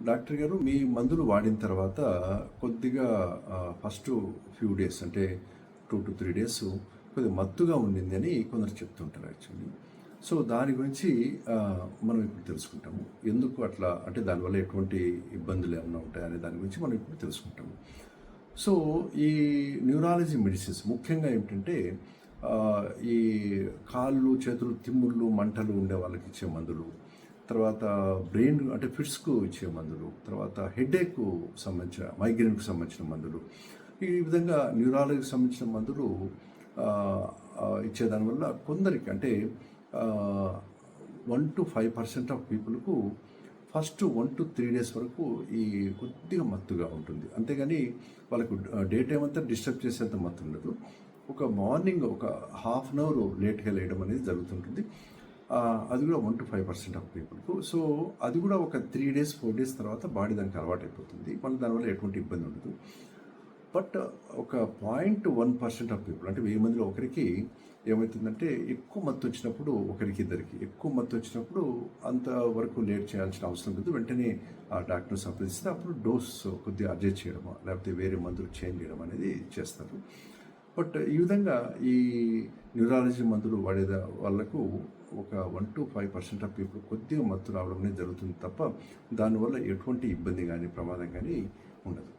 Doctor గారు మీ మందులు వాడిన తర్వాత కొద్దిగా ఫస్ట్ ఫ్యూ డేస్ అంటే 2 to 3 డేస్ కొద్దిగా మత్తుగా ఉండింది అని కొందరు చెప్తుంటారు యాక్చువల్లీ. సో దాని గురించి మనం ఇప్పుడు తెలుసుకుంటాము. ఎందుకు అట్లా అంటే దానివల్ల ఎటువంటి ఇబ్బందులు ఏమైనా ఉంటాయనే దాని గురించి మనం ఇప్పుడు తెలుసుకుంటాము. సో ఈ న్యూరాలజీ మెడిసిన్స్ ముఖ్యంగా ఏమిటంటే ఈ కాళ్ళు చేతులు తిమ్ముళ్ళు మంటలు ఉండే వాళ్ళకి ఇచ్చే మందులు, తర్వాత బ్రెయిన్ అంటే ఫిట్స్కు ఇచ్చే మందులు, తర్వాత హెడేక్కు సంబంధించిన మైగ్రేన్కు సంబంధించిన మందులు, ఈ విధంగా న్యూరాలజీకి సంబంధించిన మందులు ఇచ్చేదానివల్ల కొందరికి అంటే 1 to 5% ఆఫ్ పీపుల్కు ఫస్ట్ 1 to 3 డేస్ వరకు ఈ కొద్దిగా మత్తుగా ఉంటుంది. అంతేగాని వాళ్ళకు డే టైం అంతా డిస్టర్బ్ చేసేంత మత్తు ఉండదు. ఒక మార్నింగ్ ఒక హాఫ్ అన్ అవర్ లేట్గా లేయడం అనేది జరుగుతుంటుంది. అది కూడా 1 to 5% ఆఫ్ పీపుల్కు. సో అది కూడా ఒక 3 days 4 days తర్వాత బాడీ దానికి అలవాటు అయిపోతుంది. మళ్ళీ దానివల్ల ఎటువంటి ఇబ్బంది ఉండదు. బట్ ఒక 0.1% ఆఫ్ పీపుల్ అంటే 1000 మందిలో ఒకరికి ఏమవుతుందంటే ఎక్కువ మత్తు వచ్చినప్పుడు, ఒకరికి ఇద్దరికి ఎక్కువ మత్తు వచ్చినప్పుడు అంతవరకు లేట్ చేయాల్సిన అవసరం లేదు. వెంటనే ఆ డాక్టర్ని సంప్రదిస్తే అప్పుడు డోస్ కొద్దిగా అడ్జస్ట్ చేయడమో లేకపోతే వేరే మందులు చేంజ్ చేయడం అనేది చేస్తారు. బట్ ఈ విధంగా ఈ న్యూరాలజీ మందులు వాడే వాళ్ళకు ఒక 1 to 5% ఆఫ్ పీపుల్ కొద్దిగా మత్తు రావడం అనేది జరుగుతుంది తప్ప దానివల్ల ఎటువంటి ఇబ్బంది కానీ ప్రమాదం కానీ ఉండదు.